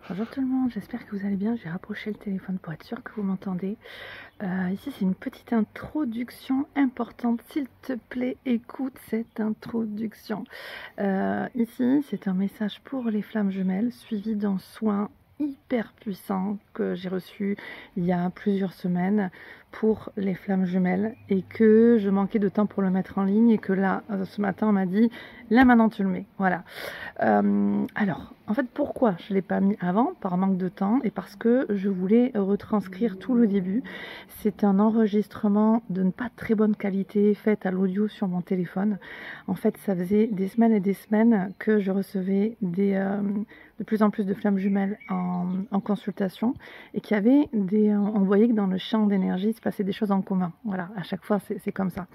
Bonjour tout le monde, j'espère que vous allez bien. Je vais rapprocher le téléphone pour être sûr que vous m'entendez. Ici, c'est une petite introduction importante. S'il te plaît, écoute cette introduction. Ici, c'est un message pour les flammes jumelles, suivi d'un soin hyper puissant que j'ai reçu il y a plusieurs semaines pour les flammes jumelles et que je manquais de temps pour le mettre en ligne et que là, ce matin, on m'a dit, là maintenant tu le mets. Voilà. Alors, en fait, pourquoi je ne l'ai pas mis avant? Par manque de temps et parce que je voulais retranscrire tout le début. C'est un enregistrement de pas très bonne qualité fait à l'audio sur mon téléphone. En fait, ça faisait des semaines et des semaines que je recevais de plus en plus de flammes jumelles en consultation et qu'il y avait on voyait que dans le champ d'énergie, il se passait des choses en commun. Voilà, à chaque fois, c'est comme ça.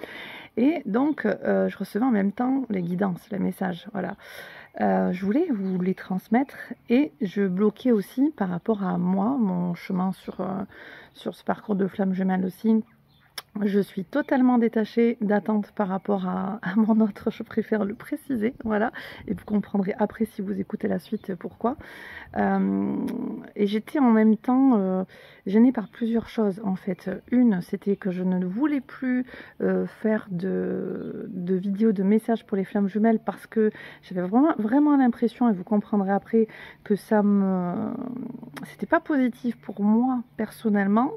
Et donc, je recevais en même temps les guidances, les messages. Voilà. Je voulais vous les transmettre et je bloquais aussi par rapport à moi, mon chemin sur ce parcours de flamme jumelle aussi. Je suis totalement détachée d'attente par rapport à mon autre, je préfère le préciser, voilà, et vous comprendrez après si vous écoutez la suite pourquoi. Et j'étais en même temps gênée par plusieurs choses en fait. Une, c'était que je ne voulais plus faire de vidéos, de messages pour les flammes jumelles parce que j'avais vraiment l'impression, et vous comprendrez après, que c'était pas positif pour moi personnellement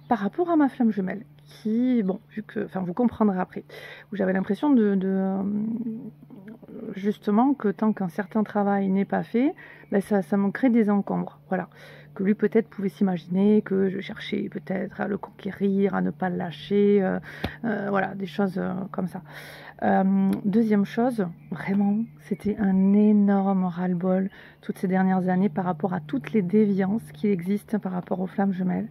par rapport à ma flamme jumelle qui, bon, vous comprendrez après, où j'avais l'impression justement que tant qu'un certain travail n'est pas fait, ben ça me crée des encombres, voilà. Que lui peut-être pouvait s'imaginer que je cherchais peut-être à le conquérir, à ne pas le lâcher, voilà, des choses comme ça. Deuxième chose, vraiment, c'était un énorme ras-le-bol toutes ces dernières années par rapport à toutes les déviances qui existent par rapport aux flammes jumelles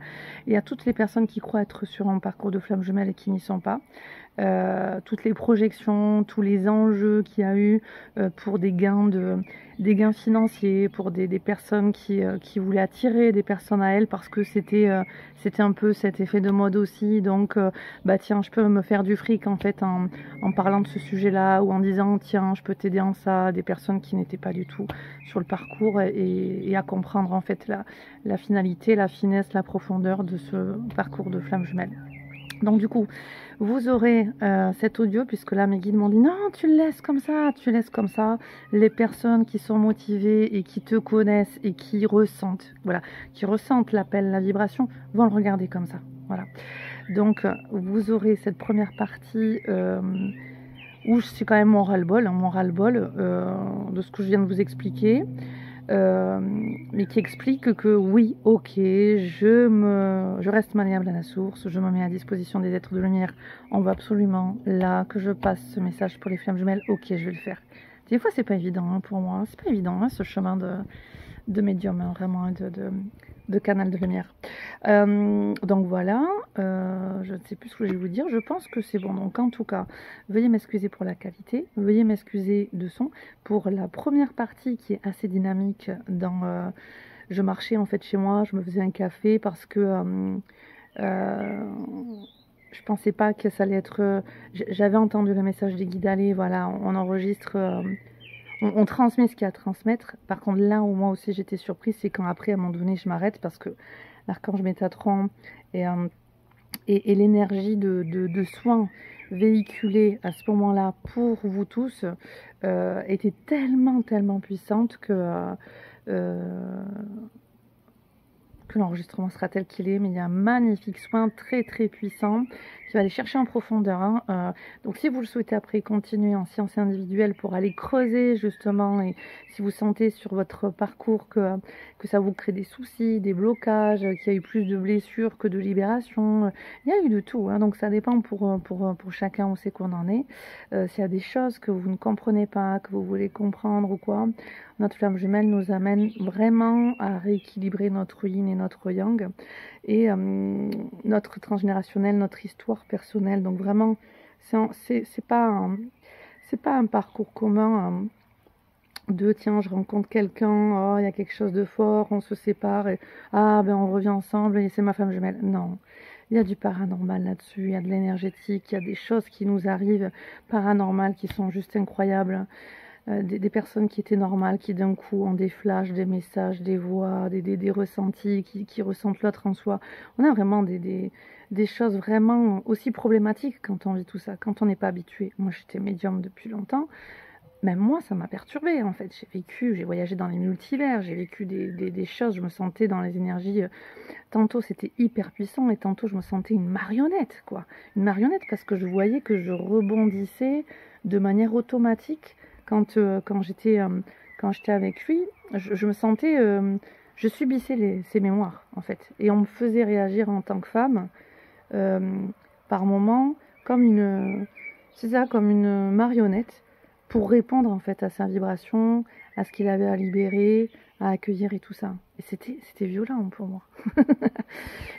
et à toutes les personnes qui croient être sur un parcours de flammes jumelles et qui n'y sont pas. Toutes les projections, tous les enjeux qu'il y a eu pour des gains financiers, pour des personnes qui voulaient attirer des personnes à elles parce que c'était un peu cet effet de mode aussi. Donc, bah tiens, je peux me faire du fric en fait en parlant de ce sujet-là ou en disant tiens, je peux t'aider en ça, des personnes qui n'étaient pas du tout sur le parcours et à comprendre en fait la finalité, la finesse, la profondeur de ce parcours de flammes jumelles. Donc du coup, vous aurez cet audio, puisque là mes guides m'ont dit non, tu le laisses comme ça, tu laisses comme ça. Les personnes qui sont motivées et qui te connaissent et qui ressentent, voilà, qui ressentent l'appel, la vibration, vont le regarder comme ça. Voilà. Donc vous aurez cette première partie où c'est quand même mon ras-le-bol, de ce que je viens de vous expliquer. Mais qui explique que oui, ok, je reste maniable à la source, je me mets à disposition des êtres de lumière. On va absolument là que je passe ce message pour les flammes jumelles. Ok, je vais le faire. Des fois, c'est pas évident hein, pour moi. C'est pas évident hein, ce chemin de médium, hein, vraiment, de canal de lumière. Donc voilà, je ne sais plus ce que je vais vous dire, je pense que c'est bon. Donc en tout cas, veuillez m'excuser pour la qualité, veuillez m'excuser de son. Pour la première partie qui est assez dynamique, je marchais en fait chez moi, je me faisais un café parce que je pensais pas que ça allait être... J'avais entendu le message des guides aller, voilà, on enregistre... on transmet ce qu'il y a à transmettre. Par contre, là où moi aussi j'étais surprise, c'est quand après, à un moment donné, je m'arrête parce que l'archange Métatron et l'énergie de soins véhiculée à ce moment-là pour vous tous était tellement puissante que l'enregistrement sera tel qu'il est, mais il y a un magnifique soin très puissant qui va aller chercher en profondeur. Hein. Donc si vous le souhaitez après continuer en séance individuelle pour aller creuser justement, et si vous sentez sur votre parcours que ça vous crée des soucis, des blocages, qu'il y a eu plus de blessures que de libération, il y a eu de tout. Hein. Donc ça dépend pour chacun où c'est qu'on en est. S'il y a des choses que vous ne comprenez pas, que vous voulez comprendre ou quoi, notre flamme jumelle nous amène vraiment à rééquilibrer notre yin et notre yang et notre transgénérationnel, notre histoire personnelle. Donc vraiment, c'est pas un parcours commun de tiens, je rencontre quelqu'un, oh, il y a quelque chose de fort, on se sépare et ah ben on revient ensemble et c'est ma flamme jumelle. Non. Il y a du paranormal là-dessus, il y a de l'énergétique, il y a des choses qui nous arrivent paranormales qui sont juste incroyables. des personnes qui étaient normales, qui d'un coup ont des flashs, des messages, des voix, des ressentis, qui ressentent l'autre en soi. On a vraiment des choses vraiment aussi problématiques quand on vit tout ça, quand on n'est pas habitué. Moi, j'étais médium depuis longtemps. Même moi, ça m'a perturbée en fait. J'ai voyagé dans les multivers, j'ai vécu des choses, je me sentais dans les énergies. Tantôt c'était hyper puissant et tantôt je me sentais une marionnette, quoi. Une marionnette parce que je voyais que je rebondissais de manière automatique quand j'étais avec lui. Je me sentais, je subissais ces mémoires en fait. Et on me faisait réagir en tant que femme par moments comme une marionnette pour répondre en fait à sa vibration, à ce qu'il avait à libérer, à accueillir et tout ça. Et c'était violent pour moi.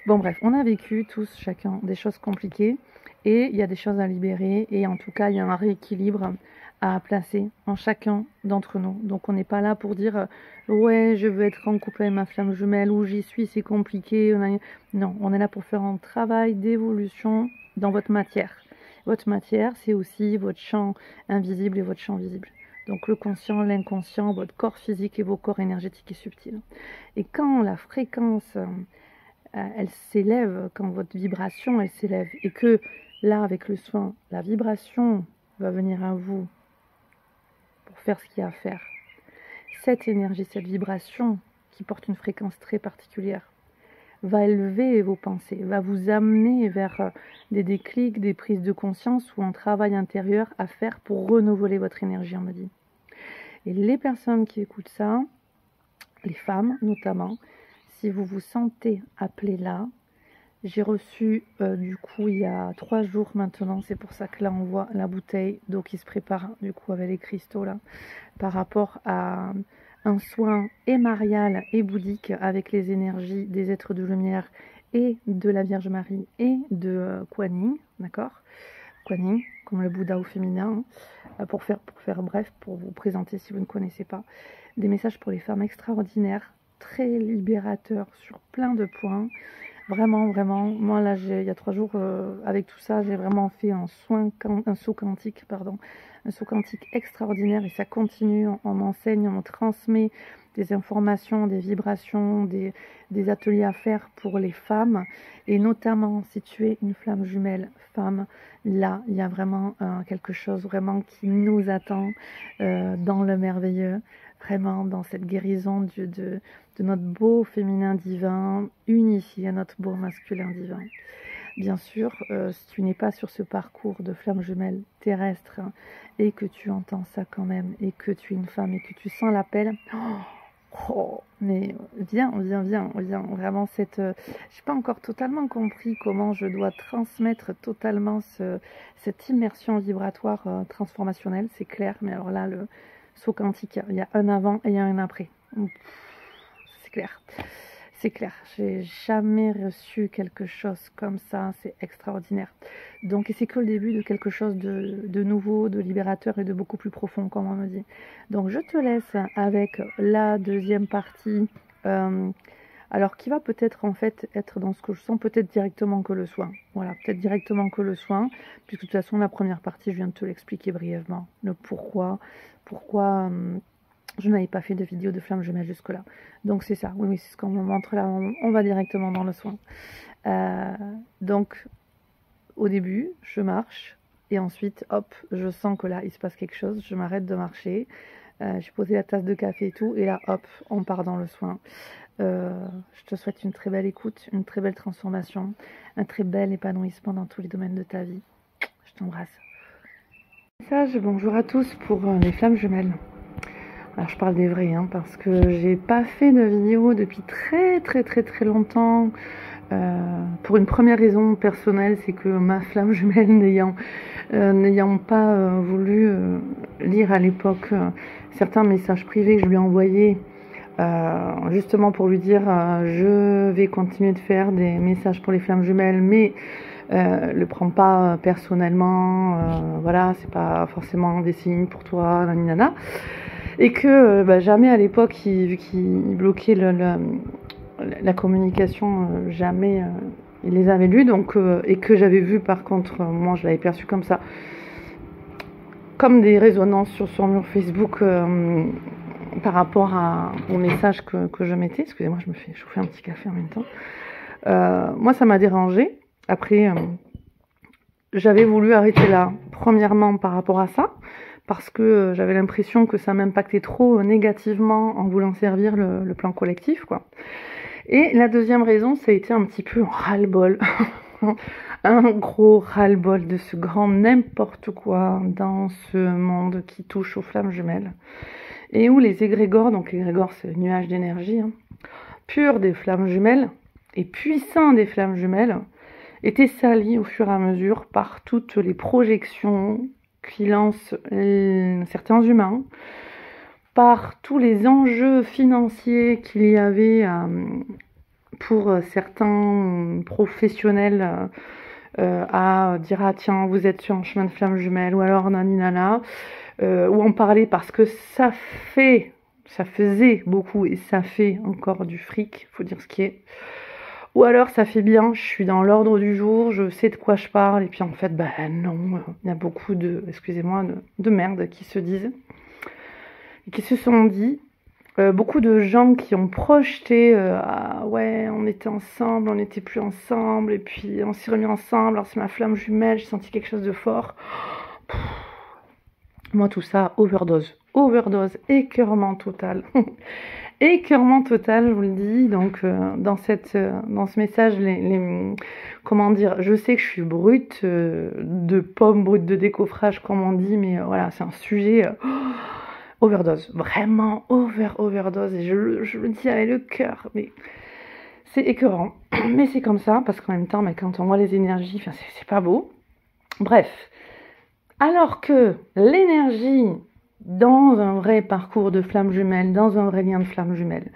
Bon bref, on a vécu tous, chacun, des choses compliquées et il y a des choses à libérer et en tout cas il y a un rééquilibre à placer en chacun d'entre nous. Donc on n'est pas là pour dire ouais je veux être en couple avec ma flamme jumelle ou j'y suis, c'est compliqué. Non, on est là pour faire un travail d'évolution dans votre matière. Votre matière, c'est aussi votre champ invisible et votre champ visible. Donc le conscient, l'inconscient, votre corps physique et vos corps énergétiques et subtils. Et quand la fréquence, elle s'élève, quand votre vibration, elle s'élève, et que là, avec le soin, la vibration va venir à vous pour faire ce qu'il y a à faire. Cette énergie, cette vibration qui porte une fréquence très particulière, va élever vos pensées, va vous amener vers des déclics, des prises de conscience ou un travail intérieur à faire pour renouveler votre énergie, on me dit. Et les personnes qui écoutent ça, les femmes notamment, si vous vous sentez appelées là, j'ai reçu du coup il y a 3 jours maintenant, c'est pour ça que là on voit la bouteille d'eau qui se prépare du coup avec les cristaux là, par rapport à un soin émarial et bouddhique avec les énergies des êtres de lumière et de la Vierge Marie et de Kuan Yin, d'accord? Kuan Yin, comme le Bouddha au féminin, pour faire bref, pour vous présenter si vous ne connaissez pas. Des messages pour les femmes extraordinaires, très libérateurs sur plein de points. Vraiment, vraiment, moi là, il y a 3 jours, avec tout ça, j'ai vraiment fait un saut quantique, un saut quantique extraordinaire et ça continue, on m'enseigne, on me transmet des informations, des vibrations, des ateliers à faire pour les femmes et notamment si tu es une flamme jumelle femme, là, il y a vraiment quelque chose vraiment qui nous attend dans le merveilleux, vraiment dans cette guérison de notre beau féminin divin unifié à notre beau masculin divin. Bien sûr, si tu n'es pas sur ce parcours de flamme jumelle terrestre et que tu entends ça quand même et que tu es une femme et que tu sens l'appel, mais viens, vraiment j'ai pas encore totalement compris comment je dois transmettre totalement cette immersion vibratoire transformationnelle, c'est clair, mais alors là, le saut quantique, il y a un avant et il y a un après. C'est clair, j'ai jamais reçu quelque chose comme ça, c'est extraordinaire. Donc c'est que le début de quelque chose de nouveau, de libérateur et de beaucoup plus profond, comme on me dit. Donc je te laisse avec la deuxième partie, alors qui va peut-être en fait être dans ce que je sens, peut-être directement que le soin. Voilà, peut-être directement que le soin, puisque de toute façon la première partie, je viens de te l'expliquer brièvement, le pourquoi je n'avais pas fait de vidéo de flamme jumelle jusque-là. Donc c'est ça, oui, c'est ce qu'on me montre là, on va directement dans le soin. Donc au début, je marche, et ensuite, hop, je sens que là, il se passe quelque chose, je m'arrête de marcher, j'ai posé la tasse de café et tout, et là, hop, on part dans le soin. Je te souhaite une très belle écoute, une très belle transformation, un très bel épanouissement dans tous les domaines de ta vie. Je t'embrasse. Message, bonjour à tous pour les flammes jumelles. Alors je parle des vrais, parce que j'ai pas fait de vidéo depuis très longtemps. Pour une première raison personnelle, c'est que ma flamme jumelle n'ayant pas voulu lire à l'époque certains messages privés que je lui ai envoyés, justement pour lui dire je vais continuer de faire des messages pour les flammes jumelles, mais le prends pas personnellement, voilà, c'est pas forcément des signes pour toi, naninana. Et que jamais à l'époque il bloquait la communication, jamais il les avait lus, donc et que j'avais vu par contre, moi je l'avais perçu comme comme des résonances sur son mur Facebook par rapport au message que je mettais. Excusez-moi, je me fais chauffer un petit café en même temps. Moi, ça m'a dérangée. Après, j'avais voulu arrêter là, premièrement par rapport à ça, parce que j'avais l'impression que ça m'impactait trop négativement en voulant servir le plan collectif, quoi. Et la deuxième raison, ça a été un petit peu un ras-le-bol. Un gros ras-le-bol de ce grand n'importe quoi dans ce monde qui touche aux flammes jumelles. Et où les égrégores, donc l'égrégore c'est le nuage d'énergie, pur des flammes jumelles et puissant des flammes jumelles, étaient salis au fur et à mesure par toutes les projections qui lancent certains humains, par tous les enjeux financiers qu'il y avait pour certains professionnels à dire « Ah tiens, vous êtes sur un chemin de flamme jumelle » ou alors « naninana », où on parlait parce que ça faisait beaucoup et ça fait encore du fric, faut dire ce qui est. Ou alors ça fait bien, je suis dans l'ordre du jour, je sais de quoi je parle, et puis en fait, non, il y a beaucoup de, excusez-moi, de merde qui se disent, et qui se sont dit, beaucoup de gens qui ont projeté, ah ouais, on était ensemble, on n'était plus ensemble, et puis on s'est remis ensemble, alors c'est ma flamme jumelle, j'ai senti quelque chose de fort. Moi tout ça, overdose, écœurement total. Écœurement total, je vous le dis. Donc, dans ce message, comment dire, je sais que je suis brute de pomme, brute de décoffrage, comme on dit, mais voilà, c'est un sujet overdose, vraiment overdose. Et je le dis avec le cœur, mais c'est écœurant. Mais c'est comme ça, parce qu'en même temps, quand on voit les énergies, c'est pas beau. Bref, alors que l'énergie dans un vrai parcours de flamme jumelle, dans un vrai lien de flamme jumelle,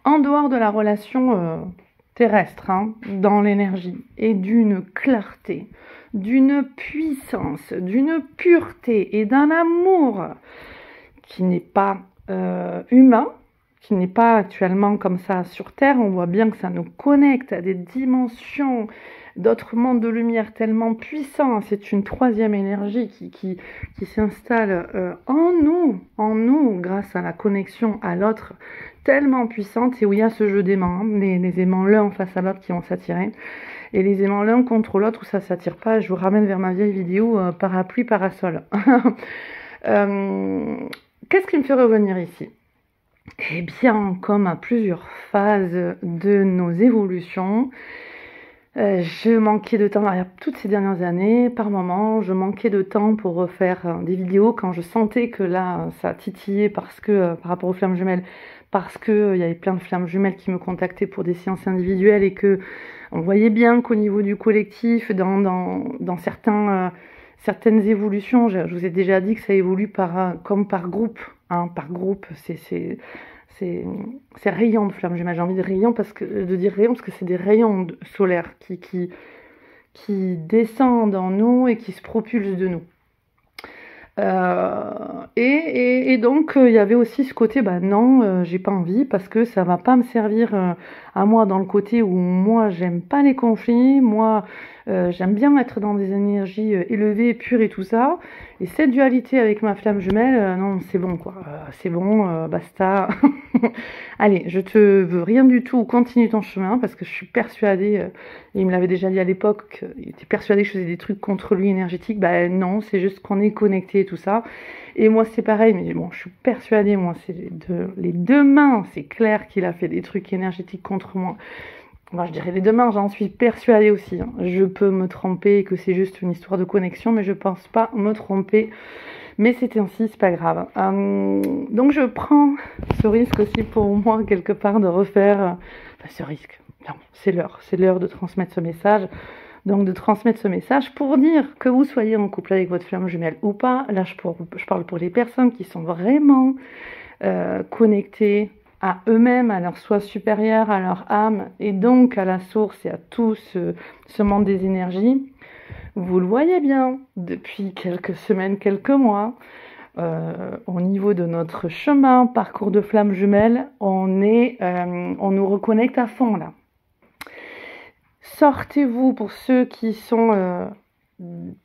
en dehors de la relation terrestre, dans l'énergie, et d'une clarté, d'une puissance, d'une pureté et d'un amour qui n'est pas humain, qui n'est pas actuellement comme ça sur Terre. On voit bien que ça nous connecte à des dimensions d'autres mondes de lumière tellement puissants. C'est une troisième énergie qui s'installe en nous, grâce à la connexion à l'autre, tellement puissante, et où il y a ce jeu d'aimants, les aimants l'un face à l'autre qui vont s'attirer, et les aimants l'un contre l'autre où ça s'attire pas. Je vous ramène vers ma vieille vidéo parapluie, parasol. Qu'est-ce qui me fait revenir ici ? Eh bien, comme à plusieurs phases de nos évolutions, je manquais de temps, toutes ces dernières années, par moments, je manquais de temps pour refaire des vidéos quand je sentais que là, ça titillait parce que, par rapport aux flammes jumelles, parce qu'il y avait plein de flammes jumelles qui me contactaient pour des séances individuelles et que on voyait bien qu'au niveau du collectif, dans certaines évolutions, je vous ai déjà dit que ça évolue comme par groupe, par groupe, c'est rayons de flammes jumelles. J'ai envie de dire rayons parce que c'est des rayons solaires qui descendent en nous et qui se propulsent de nous. Et donc il y avait aussi ce côté non, j'ai pas envie parce que ça va pas me servir à moi, dans le côté où moi j'aime pas les conflits, moi j'aime bien être dans des énergies élevées, pures et tout ça, et cette dualité avec ma flamme jumelle, non, c'est bon quoi, c'est bon, basta. Allez, je te veux rien du tout, continue ton chemin, parce que je suis persuadée, il me l'avait déjà dit à l'époque, il était persuadé que je faisais des trucs contre lui énergétiques. Non, c'est juste qu'on est connecté et tout ça. Et moi, c'est pareil, mais bon, je suis persuadée, moi, c'est les deux mains, c'est clair qu'il a fait des trucs énergétiques contre moi. Moi, je dirais les deux mains, j'en suis persuadée aussi. Je peux me tromper, que c'est juste une histoire de connexion, mais je pense pas me tromper. Mais c'est ainsi, c'est pas grave. Donc je prends ce risque aussi pour moi, quelque part, de refaire ce risque. Non, c'est l'heure de transmettre ce message. Donc de transmettre ce message pour dire que vous soyez en couple avec votre flamme jumelle ou pas. Là, je parle pour les personnes qui sont vraiment connectées à eux-mêmes, à leur soi supérieur, à leur âme, et donc à la source et à tout ce monde des énergies. Vous le voyez bien, depuis quelques semaines, quelques mois, au niveau de notre chemin, parcours de flamme jumelle, on nous reconnecte à fond là. Sortez-vous, pour ceux qui sont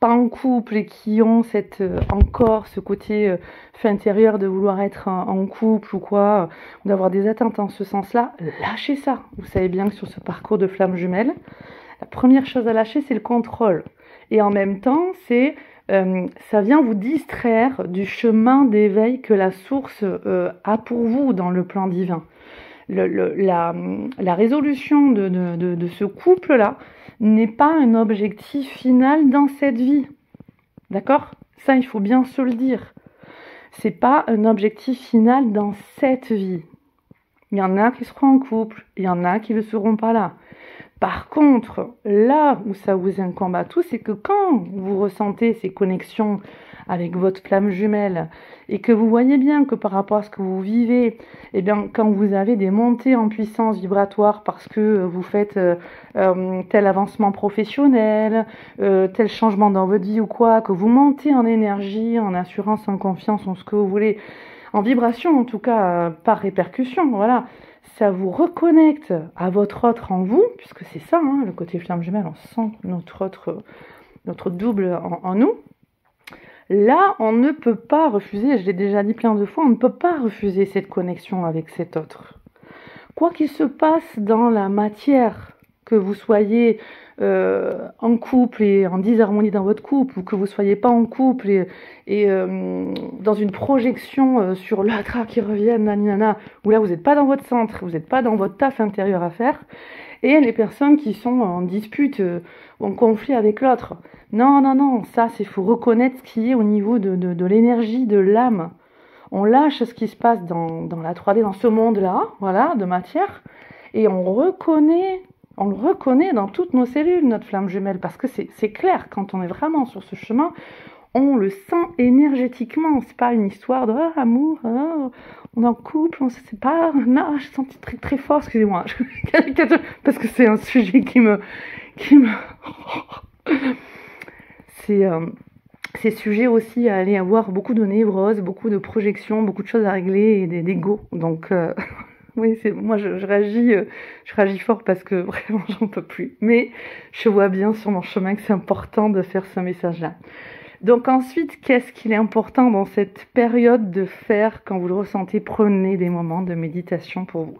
pas en couple et qui ont encore ce côté fait intérieur de vouloir être en couple ou quoi, ou d'avoir des attentes en ce sens-là, lâchez ça. Vous savez bien que sur ce parcours de flamme jumelle, la première chose à lâcher, c'est le contrôle. Et en même temps, ça vient vous distraire du chemin d'éveil que la source a pour vous dans le plan divin. La résolution de ce couple-là n'est pas un objectif final dans cette vie. D'accord? Ça, il faut bien se le dire. C'est pas un objectif final dans cette vie. Il y en a qui seront en couple, il y en a qui ne seront pas là. Par contre, là où ça vous incombe à tous, c'est que quand vous ressentez ces connexions avec votre flamme jumelle et que vous voyez bien que par rapport à ce que vous vivez, eh bien, quand vous avez des montées en puissance vibratoire parce que vous faites tel avancement professionnel, tel changement dans votre vie ou quoi, que vous montez en énergie, en assurance, en confiance, en ce que vous voulez, en vibration en tout cas, par répercussion, voilà. Ça vous reconnecte à votre autre en vous, puisque c'est ça, hein, le côté flamme jumelle, on sent notre double en nous. Là, on ne peut pas refuser, je l'ai déjà dit plein de fois, on ne peut pas refuser cette connexion avec cet autre. Quoi qu'il se passe dans la matière, que vous soyez en couple et en disharmonie dans votre couple, ou que vous soyez pas en couple et dans une projection sur l'autre qui revient, nanana, où là vous n'êtes pas dans votre centre, vous n'êtes pas dans votre taf intérieur à faire, et les personnes qui sont en dispute, en conflit avec l'autre. Non, ça c'est faut reconnaître ce qui est au niveau de l'énergie, de l'âme. On lâche ce qui se passe dans la 3D, dans ce monde-là, voilà, de matière, et on le reconnaît dans toutes nos cellules, notre flamme jumelle, parce que c'est clair, quand on est vraiment sur ce chemin, on le sent énergétiquement. C'est pas une histoire de amour, on est en couple, on se sépare. Non, je sens très très fort, excusez-moi, parce que c'est un sujet qui me c'est sujet aussi à aller avoir beaucoup de névroses, beaucoup de projections, beaucoup de choses à régler et d'ego. Donc oui, moi je réagis fort parce que vraiment j'en peux plus. Mais je vois bien sur mon chemin que c'est important de faire ce message-là. Donc ensuite, qu'est-ce qu'il est important dans cette période de faire quand vous le ressentez? Prenez des moments de méditation pour vous.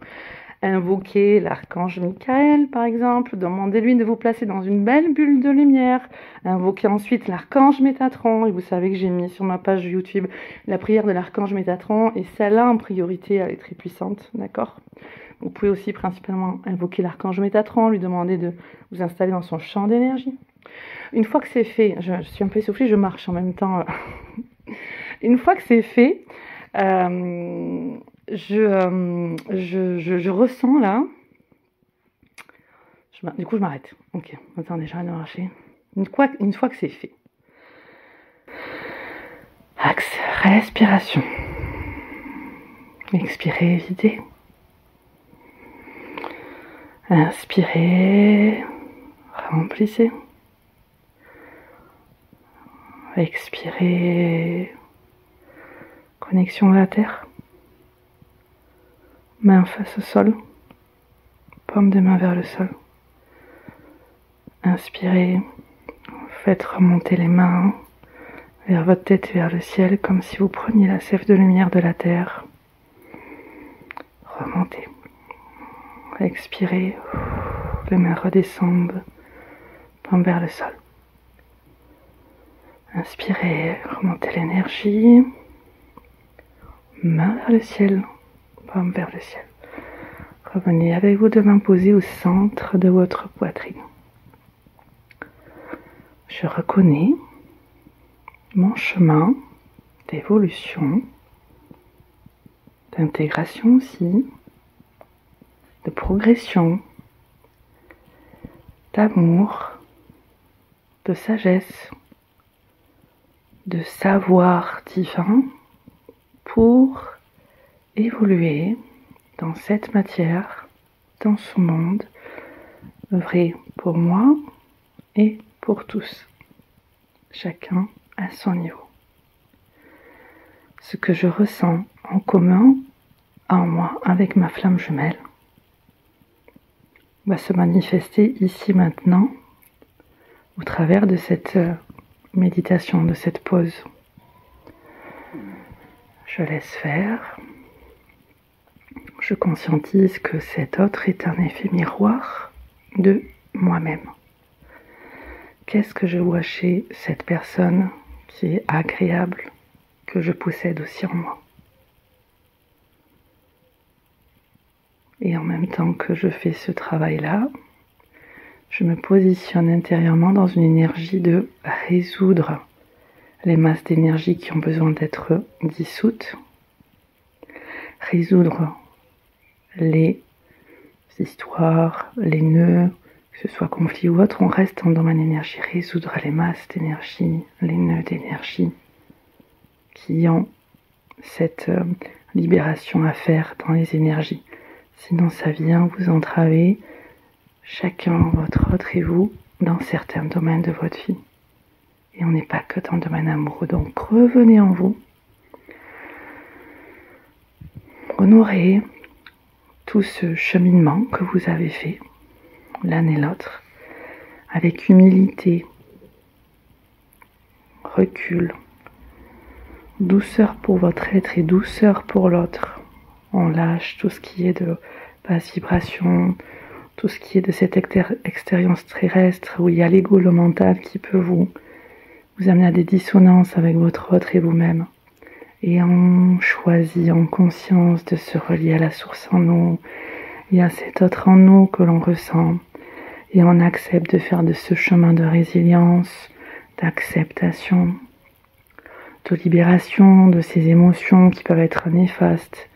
Invoquez l'archange Michael, par exemple. Demandez-lui de vous placer dans une belle bulle de lumière. Invoquez ensuite l'archange Métatron. Et vous savez que j'ai mis sur ma page YouTube la prière de l'archange Métatron. Et celle-là, en priorité, elle est très puissante, d'accord? Vous pouvez aussi principalement invoquer l'archange Métatron, lui demander de vous installer dans son champ d'énergie. Une fois que c'est fait, je suis un peu essoufflée, je marche en même temps. Une fois que c'est fait, je ressens là. Du coup, je m'arrête. Ok, attendez, j'arrête de marcher. Une fois que c'est fait. Axe, respiration. Expirez, videz. Inspirez, remplissez. Expirez, connexion à la terre. Main face au sol, paume de main vers le sol. Inspirez, faites remonter les mains vers votre tête et vers le ciel comme si vous preniez la sève de lumière de la terre. Remontez. Expirez, les mains redescendent, paume vers le sol. Inspirez, remontez l'énergie, main vers le ciel, paume vers le ciel. Revenez avec vos deux mains posées au centre de votre poitrine. Je reconnais mon chemin d'évolution, d'intégration aussi, de progression, d'amour, de sagesse, de savoir divin pour évoluer dans cette matière, dans ce monde, œuvrer pour moi et pour tous, chacun à son niveau. Ce que je ressens en commun en moi avec ma flamme jumelle va se manifester ici maintenant au travers de cette méditation, de cette pause. Je laisse faire. Je conscientise que cet autre est un effet miroir de moi-même. Qu'est-ce que je vois chez cette personne qui est agréable, que je possède aussi en moi? Et en même temps que je fais ce travail-là, je me positionne intérieurement dans une énergie de résoudre les masses d'énergie qui ont besoin d'être dissoutes, résoudre les histoires, les nœuds, que ce soit conflit ou autre, on reste dans ma énergie, résoudre les masses d'énergie, les nœuds d'énergie qui ont cette libération à faire dans les énergies. Sinon ça vient vous entraver, chacun votre autre et vous, dans certains domaines de votre vie. Et on n'est pas que dans le domaine amoureux, donc revenez en vous, honorez tout ce cheminement que vous avez fait, l'un et l'autre, avec humilité, recul, douceur pour votre être et douceur pour l'autre. On lâche tout ce qui est de basse vibration, tout ce qui est de cette expérience terrestre où il y a l'ego, le mental qui peut vous amener à des dissonances avec votre autre et vous-même. Et on choisit en conscience de se relier à la source en nous. Il y a cet autre en nous que l'on ressent. Et on accepte de faire de ce chemin de résilience, d'acceptation, de libération de ces émotions qui peuvent être néfastes,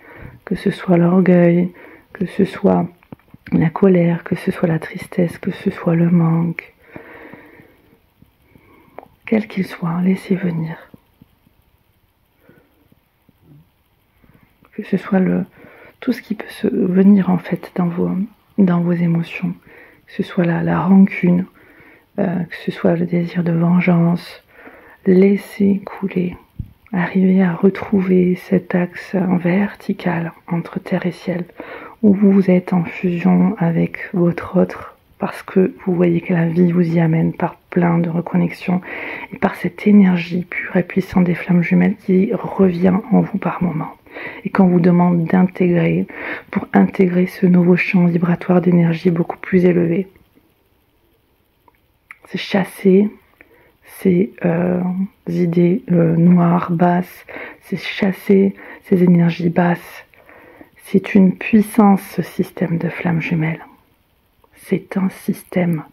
que ce soit l'orgueil, que ce soit la colère, que ce soit la tristesse, que ce soit le manque. Quel qu'il soit, laissez venir. Que ce soit tout ce qui peut se venir en fait dans vos émotions. Que ce soit la rancune, que ce soit le désir de vengeance. Laissez couler. Arrivez à retrouver cet axe vertical entre terre et ciel, où vous êtes en fusion avec votre autre, parce que vous voyez que la vie vous y amène par plein de reconnexions, et par cette énergie pure et puissante des flammes jumelles qui revient en vous par moments. Et qu'on vous demande d'intégrer, pour intégrer ce nouveau champ vibratoire d'énergie beaucoup plus élevé. C'est chasser ces idées noires, basses, c'est chasser ces énergies basses. C'est une puissance, ce système de flammes jumelles. C'est un système,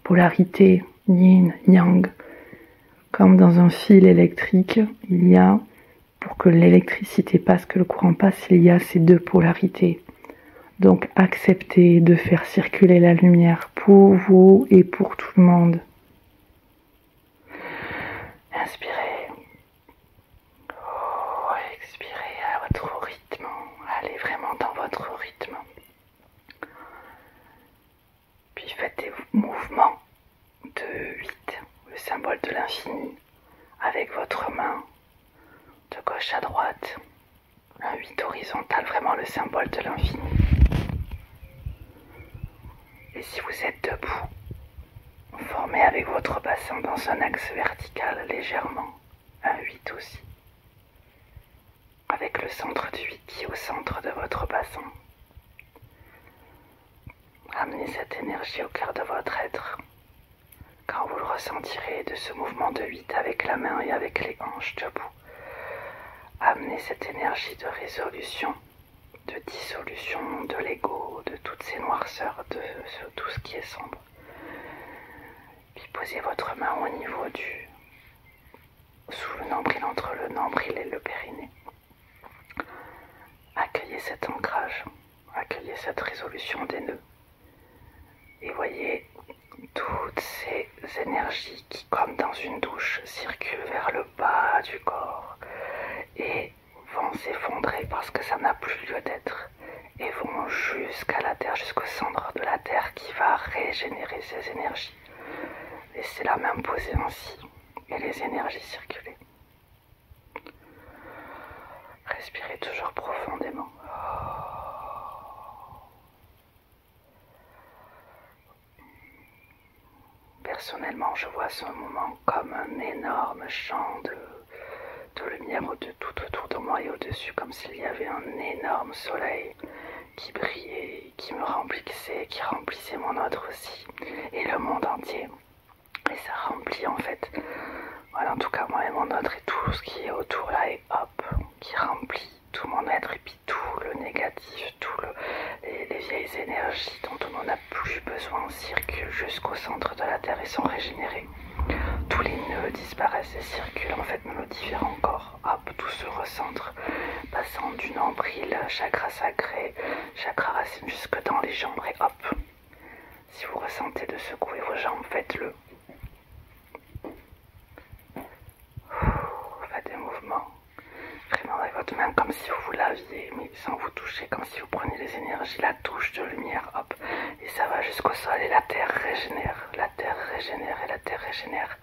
polarité, yin, yang. Comme dans un fil électrique, il y a, pour que l'électricité passe, que le courant passe, il y a ces deux polarités. Donc acceptez de faire circuler la lumière pour vous et pour tout le monde. Inspirez. Expirez à votre rythme. Allez vraiment dans votre rythme. Puis faites des mouvements de 8, le symbole de l'infini, avec votre main de gauche à droite. Un 8 horizontal, vraiment le symbole de l'infini. Et si vous êtes debout, formez avec votre bassin dans un axe vertical légèrement, un 8 aussi, avec le centre du 8 qui est au centre de votre bassin. Amenez cette énergie au cœur de votre être. Quand vous le ressentirez de ce mouvement de 8 avec la main et avec les hanches debout, amenez cette énergie de résolution, de dissolution de l'ego, de toutes ces noirceurs, de tout ce qui est sombre. Puis posez votre main au niveau sous le nombril, entre le nombril et le périnée. Accueillez cet ancrage, accueillez cette résolution des nœuds. Et voyez toutes ces énergies qui, comme dans une douche, circulent vers le bas du corps et vont s'effondrer parce que ça n'a plus lieu d'être et vont jusqu'à la terre, jusqu'au centre de la terre qui va régénérer ces énergies. Laissez la main poser ainsi et les énergies circuler. Respirez toujours profondément. personnellement, je vois ce moment comme un énorme champ de lumière tout autour de moi et au-dessus, comme s'il y avait un énorme soleil qui brillait, qui me remplissait, qui remplissait mon autre aussi, et le monde entier. Et ça remplit en fait, voilà, en tout cas moi et mon autre et tout ce qui est autour là, et hop, qui remplit tout mon être, et puis tout le négatif, les vieilles énergies dont on n'a plus besoin circulent jusqu'au centre de la Terre et sont régénérées. Tous les nœuds disparaissent et circulent en fait dans nos différents corps. Hop, tout se recentre, passant du nombril, chakra sacré, chakra racine jusque dans les jambes, et hop. Si vous ressentez de secouer vos jambes, faites-le. Faites des mouvements. Vraiment avec votre main comme si vous vous laviez, mais sans vous toucher, comme si vous preniez les énergies, la touche de lumière, hop. Et ça va jusqu'au sol et la terre régénère. La terre régénère et la terre régénère.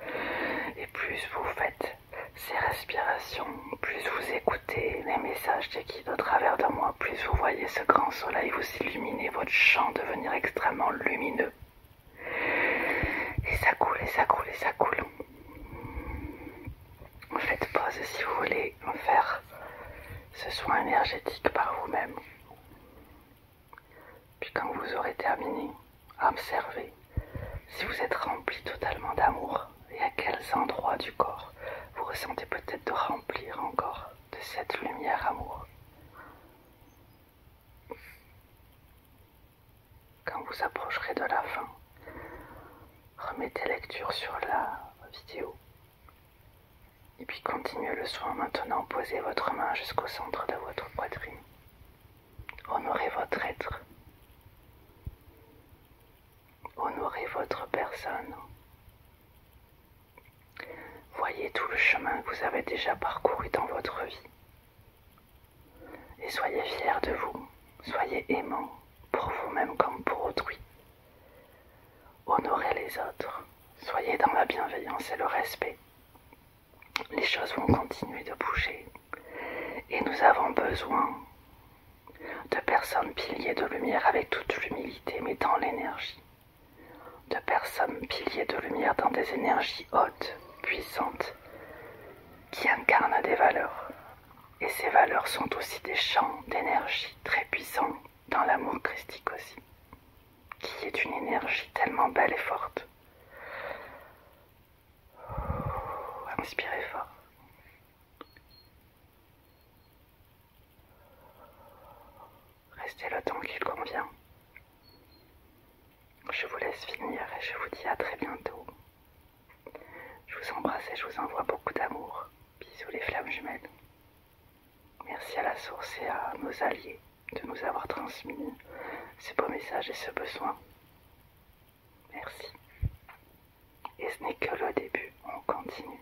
Et plus vous faites ces respirations, plus vous écoutez les messages des guides au travers de moi, plus vous voyez ce grand soleil vous illuminer, votre champ devenir extrêmement lumineux. Et ça coule, et ça coule, et ça coule. Faites pause si vous voulez faire ce soin énergétique par vous-même. Puis quand vous aurez terminé, observez si vous êtes rempli totalement d'amour et à quels endroits du corps vous ressentez peut-être de remplir encore de cette lumière amour. Quand vous approcherez de la fin, remettez lecture sur la vidéo. Et puis continuez le soin maintenant, posez votre main jusqu'au centre de votre poitrine. Honorez votre être. Honorez votre personne. Voyez tout le chemin que vous avez déjà parcouru dans votre vie. Et soyez fiers de vous. Soyez aimants pour vous-même comme pour autrui. Honorez les autres. Soyez dans la bienveillance et le respect. Les choses vont continuer de bouger. Et nous avons besoin de personnes piliers de lumière avec toute l'humilité, mais dans l'énergie. De personnes piliers de lumière dans des énergies hautes, puissantes, qui incarnent des valeurs. Et ces valeurs sont aussi des champs d'énergie très puissants dans l'amour christique aussi, qui est une énergie tellement belle et forte. Inspirez fort. Restez le temps qu'il convient. Je vous laisse finir et je vous dis à très bientôt. Je vous embrasse et je vous envoie beaucoup d'amour. Bisous les flammes jumelles. Merci à la source et à nos alliés de nous avoir transmis ce beau message et ce besoin. Merci. Et ce n'est que le début, on continue.